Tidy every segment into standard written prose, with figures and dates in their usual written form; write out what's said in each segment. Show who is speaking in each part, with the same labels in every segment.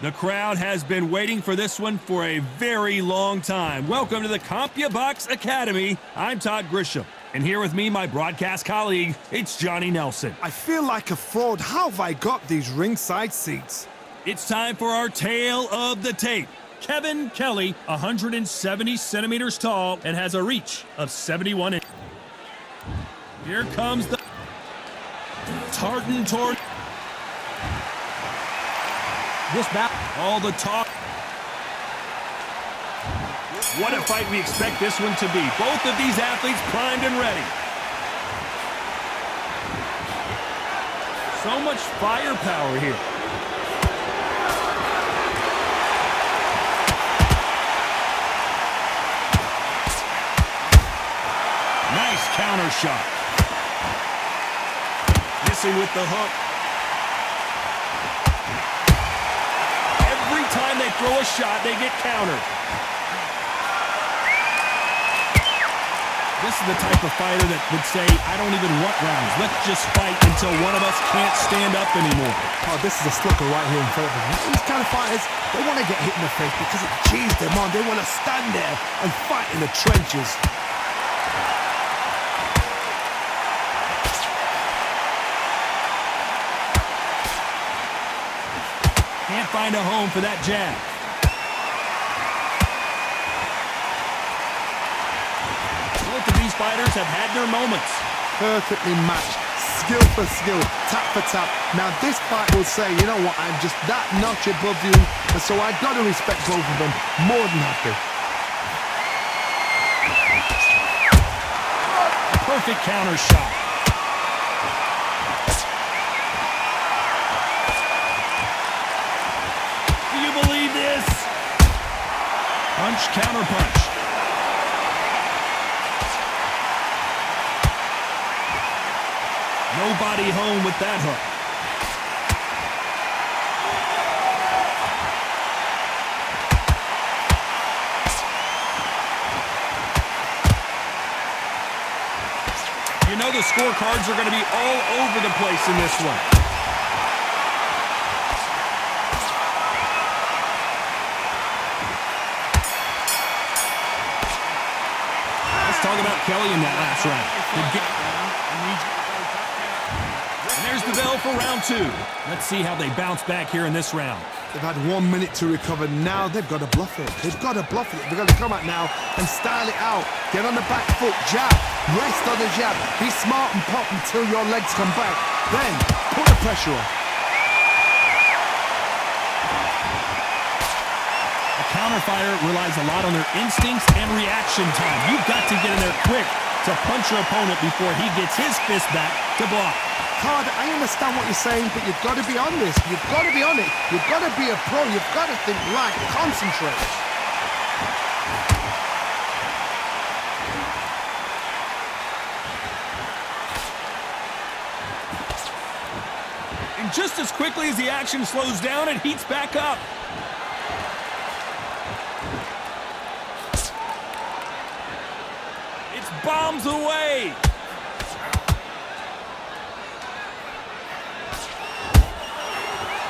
Speaker 1: The crowd has been waiting for this one for a very long time. Welcome to the CompuBox Academy. I'm Todd Grisham, and here with me, my broadcast colleague, it's Johnny Nelson.
Speaker 2: I feel like a fraud. How have I got these ringside seats?
Speaker 1: It's time for our tale of the tape. Kevin Kelly, 170 centimeters tall, and has a reach of 71 inches. Here comes the Tartan Tornado. This battle, all the talk. What a fight we expect this one to be. Both of these athletes primed and ready. So much firepower here. Nice counter shot. Missing with the hook. Every time they throw a shot, they get countered. This is the type of fighter that would say, I don't even want rounds. Let's just fight until one of us can't stand up anymore.
Speaker 2: Oh, this is a slugger right here in front of them. These kind of fighters, they want to get hit in the face because it cheers them on. They want to stand there and fight in the trenches.
Speaker 1: Can't find a home for that jab. Both of these fighters have had their moments.
Speaker 2: Perfectly matched, skill for skill, tap for tap. Now this fight will say, you know what, I'm just that notch above you, and so I've got to respect both of them more than happy.
Speaker 1: A perfect counter shot. Believe this. Punch, counter punch. Nobody home with that hook. You know the scorecards are going to be all over the place in this one. Talk about Kelly in that last round. And there's the bell for round two. Let's see how they bounce back here in this round.
Speaker 2: They've had 1 minute to recover. Now they've got to bluff it. They've got to bluff it. They've got to come out now and style it out. Get on the back foot, jab, rest on the jab. Be smart and pop until your legs come back. Then put the pressure on.
Speaker 1: Counterfire relies a lot on their instincts and reaction time. You've got to get in there quick to punch your opponent before he gets his fist back to block.
Speaker 2: Todd, I understand what you're saying, but you've got to be on this. You've got to be on it. You've got to be a pro. You've got to think right. Concentrate.
Speaker 1: And just as quickly as the action slows down, it heats back up. Bombs away.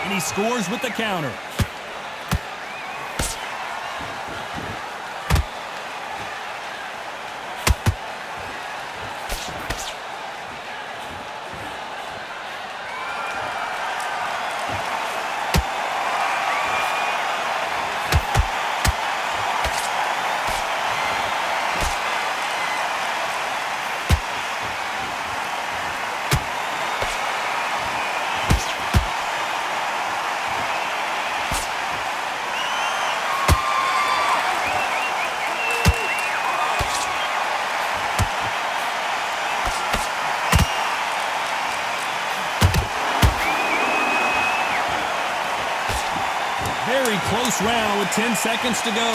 Speaker 1: And he scores with the counter. Very close round with 10 seconds to go.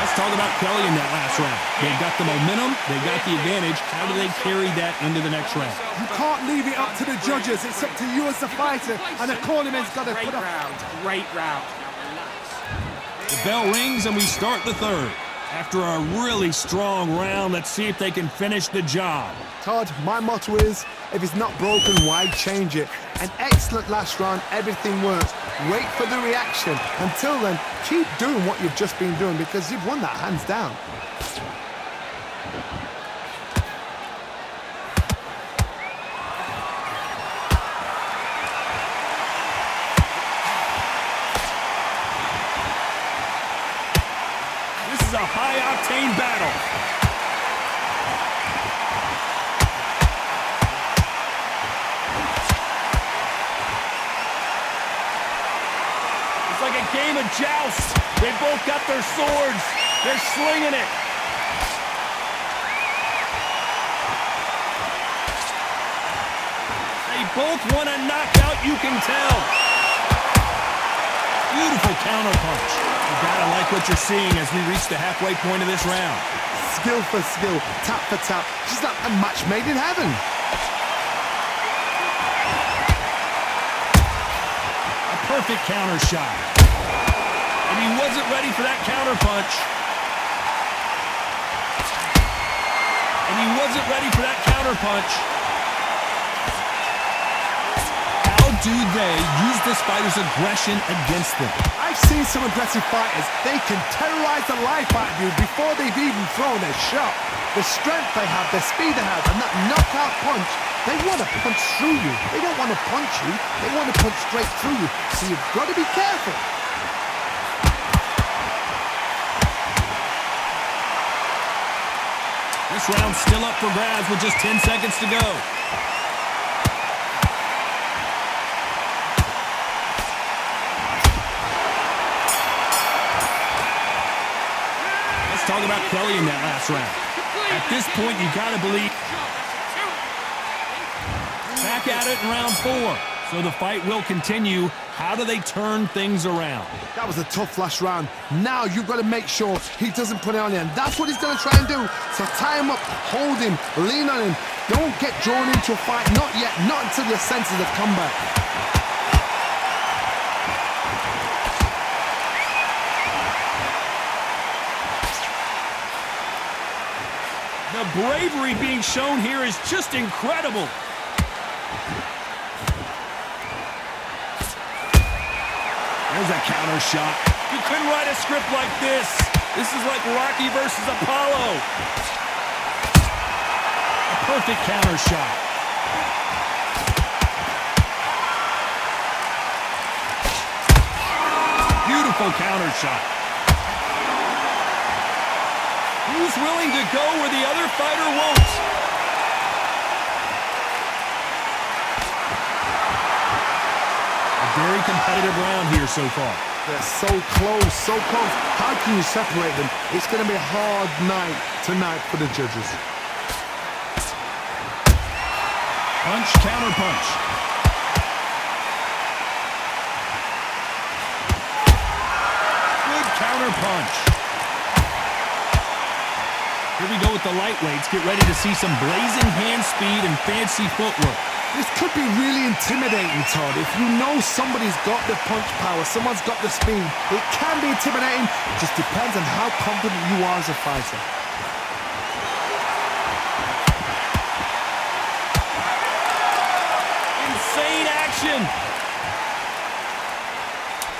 Speaker 1: Let's talk about Kelly in that last round. They've got the momentum, they've got the advantage. How do they carry that into the next round?
Speaker 2: You can't leave it up to the judges. It's up to you as the fighter, and the cornerman's got to put up.
Speaker 3: Great round.
Speaker 1: The bell rings and we start the third. After a really strong round, let's see if they can finish the job.
Speaker 2: Todd, my motto is, if it's not broken, why change it? An excellent last round, everything works. Wait for the reaction. Until then, keep doing what you've just been doing because you've won that hands down.
Speaker 1: This is a high-octane battle. It's like a game of joust. They both got their swords. They're slinging it. They both want a knockout, you can tell. Beautiful counter punch. You gotta like what you're seeing as we reach the halfway point of this round.
Speaker 2: Skill for skill, tap for tap. She's like a match made in heaven.
Speaker 1: A perfect counter shot. And he wasn't ready for that counter punch. And he wasn't ready for that counter punch. How do they use this fighter's aggression against them?
Speaker 2: I've seen some aggressive fighters. They can terrorize the life out of you before they've even thrown their shot. The strength they have, the speed they have, and that knockout punch, they want to punch through you. They don't want to punch you. They want to punch straight through you. So you've got to be careful.
Speaker 1: This round's still up for grabs with just 10 seconds to go. Let's talk about Kelly in that last round. At this point, you got to believe. Back at it in round 4. So the fight will continue. How do they turn things around?
Speaker 2: That was a tough last round. Now you've got to make sure he doesn't put it on you. And that's what he's going to try and do. So tie him up, hold him, lean on him. Don't get drawn into a fight. Not yet. Not until your senses have come back.
Speaker 1: The bravery being shown here is just incredible. There's a counter shot. You couldn't write a script like this. This is like Rocky versus Apollo. A perfect counter shot. Beautiful counter shot. Who's willing to go where the other fighter won't? A very competitive round here so far.
Speaker 2: They're so close, so close. How can you separate them? It's going to be a hard night tonight for the judges.
Speaker 1: Punch, counter punch. Good counter punch. Here we go with the lightweights. Get ready to see some blazing hand speed and fancy footwork.
Speaker 2: This could be really intimidating, Todd. If you know somebody's got the punch power, someone's got the speed, it can be intimidating. It just depends on how confident you are as a fighter.
Speaker 1: Insane action.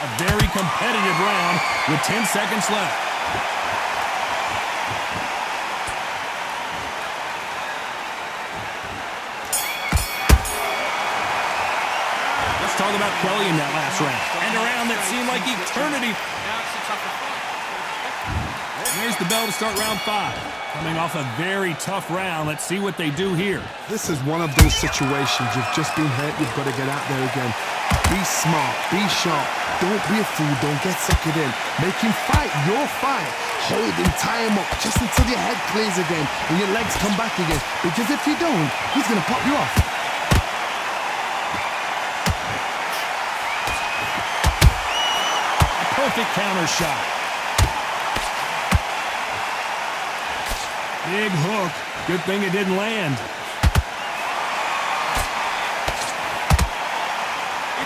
Speaker 1: A very competitive round with 10 seconds left. Talk about Kelly in that last round. And a round that seemed like eternity. There's the bell to start round 5. Coming off a very tough round. Let's see what they do here.
Speaker 2: This is one of those situations. You've just been hurt. You've got to get out there again. Be smart. Be sharp. Don't be a fool. Don't get suckered in. Make him fight your fight. Hold him, tie him up just until your head clears again and your legs come back again. Because if you don't, he's going to pop you off.
Speaker 1: Perfect counter shot. Big hook. Good thing it didn't land.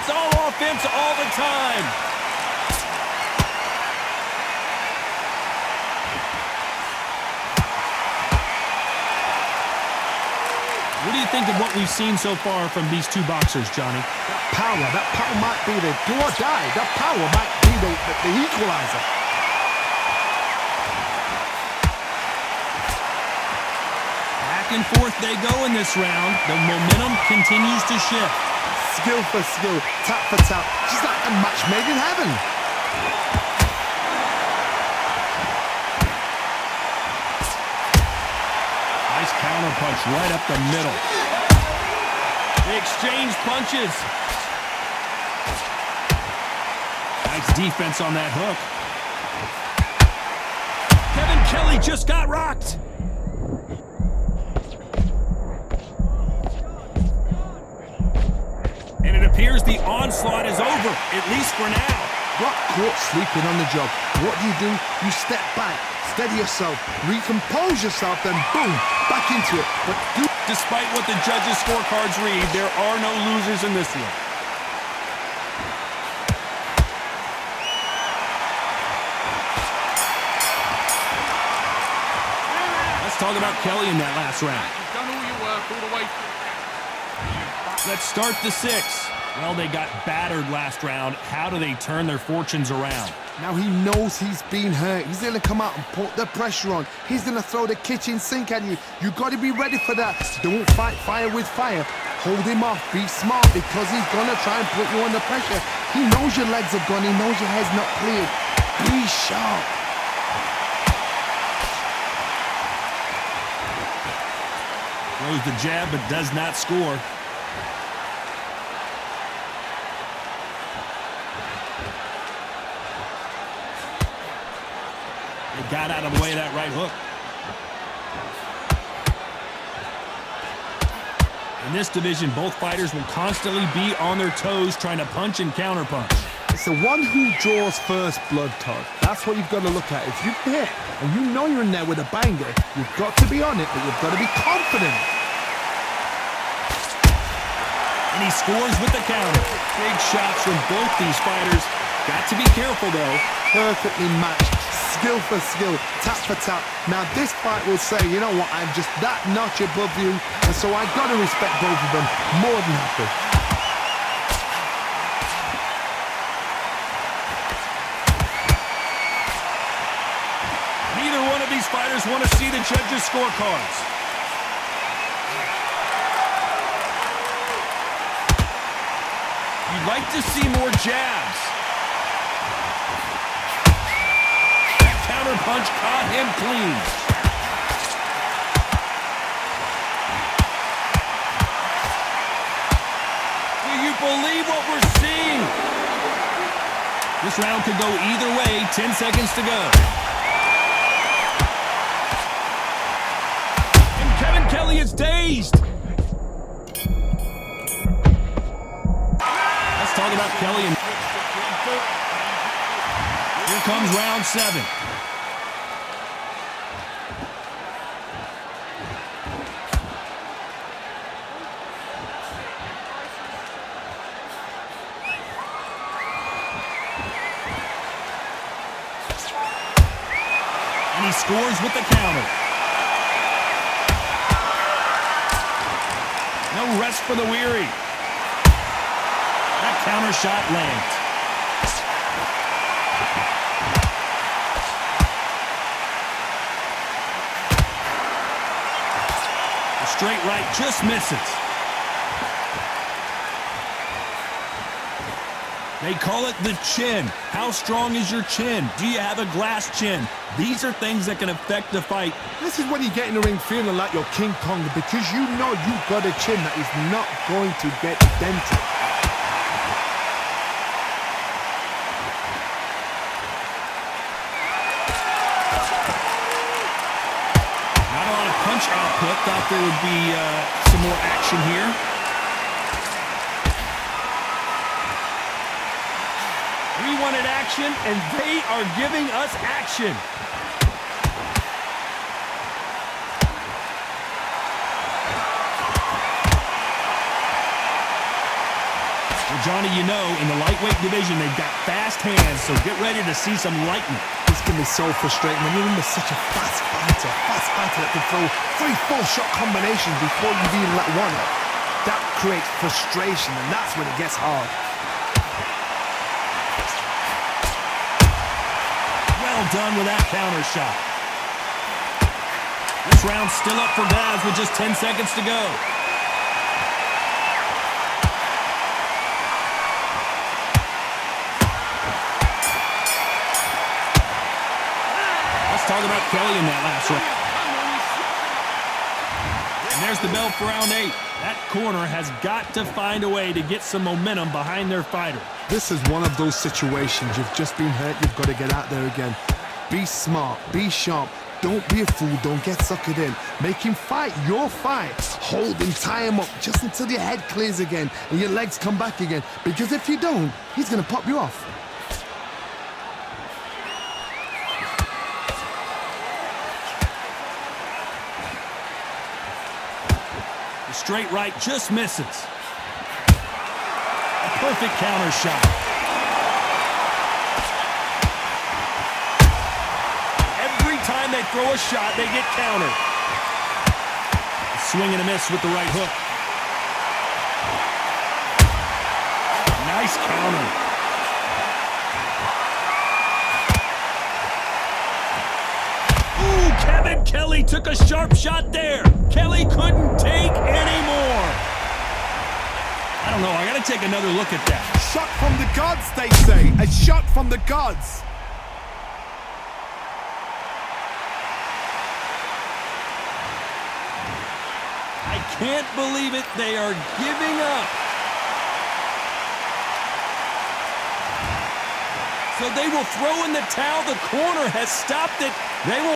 Speaker 1: It's all offense all the time. do you think of what we've seen so far from these two boxers, Johnny?
Speaker 2: That power might be the do or die. That power might be the equalizer.
Speaker 1: Back and forth they go in this round. The momentum continues to shift.
Speaker 2: Skill for skill, tap for tap, just like a match made in heaven.
Speaker 1: Nice counter punch right up the middle. They exchange punches. Nice defense on that hook. Kevin Kelly just got rocked. And it appears the onslaught is over, at least for now.
Speaker 2: Got caught sleeping on the job. What do? You step back, steady yourself, recompose yourself, then boom, back into it. But
Speaker 1: despite what the judges' scorecards read, there are no losers in this one. Let's talk about Kelly in that last round.
Speaker 3: You've done all your work all the way through.
Speaker 1: Let's start the 6. Well, they got battered last round. How do they turn their fortunes around?
Speaker 2: now he knows he's been hurt. He's going to come out and put the pressure on. He's going to throw the kitchen sink at you. You got to be ready for that. Don't fight fire with fire. Hold him off. Be smart because he's going to try and put you under pressure. He knows your legs are gone. He knows your head's not cleared. Be sharp.
Speaker 1: Throws the jab but does not score. They got out of the way of that right hook. In this division, both fighters will constantly be on their toes trying to punch and counterpunch.
Speaker 2: It's the one who draws first blood, Todd. That's what you've got to look at. If you're there and you know you're in there with a banger, you've got to be on it, but you've got to be confident.
Speaker 1: And he scores with the counter. Big shots from both these fighters. Got to be careful, though.
Speaker 2: Perfectly matched. Skill for skill, tap for tap. Now this fight will say, you know what, I'm just that notch above you, and so I've got to respect both of them more than happy.
Speaker 1: Neither one of these fighters want to see the judges' scorecards. You'd like to see more jabs. Counter punch caught him clean. Do you believe what we're seeing? This round could go either way. 10 seconds to go. And Kevin Kelly is dazed. Let's talk about Kelly. And here comes round 7. And he scores with the counter. No rest for the weary. That counter shot lands. The straight right just misses. They call it the chin. How strong is your chin? Do you have a glass chin? These are things that can affect the fight.
Speaker 2: This is when you get in the ring feeling like you're King Kong because you know you've got a chin that is not going to get dented.
Speaker 1: Not a lot of punch output. Thought there would be some more action here. We wanted action, and they are giving us action. Well, Johnny, you know, in the lightweight division, they've got fast hands, so get ready to see some lightning.
Speaker 2: The This can be so frustrating when you're in such a fast fighter that can throw 3-4 shot combinations before you've even let one up. That creates frustration, and that's when it gets hard.
Speaker 1: Well done with that counter shot. This round's still up for grabs with just 10 seconds to go. Let's talk about Kelly in that last round. And there's the bell for round 8. That corner has got to find a way to get some momentum behind their fighter.
Speaker 2: This is one of those situations. You've just been hurt. You've got to get out there again. Be smart. Be sharp. Don't be a fool. Don't get suckered in. Make him fight your fight. Hold him, tie him up just until your head clears again and your legs come back again. Because if you don't, he's going to pop you off.
Speaker 1: The straight right just misses. A perfect counter shot. Every time they throw a shot, they get countered. A swing and a miss with the right hook. Nice counter. Ooh, Kevin Kelly took a sharp shot there. Kelly couldn't take any more. I don't know. I got to take another look at that.
Speaker 2: Shot from the gods, they say. A shot from the gods.
Speaker 1: I can't believe it. They are giving up. So they will throw in the towel. The corner has stopped it. They will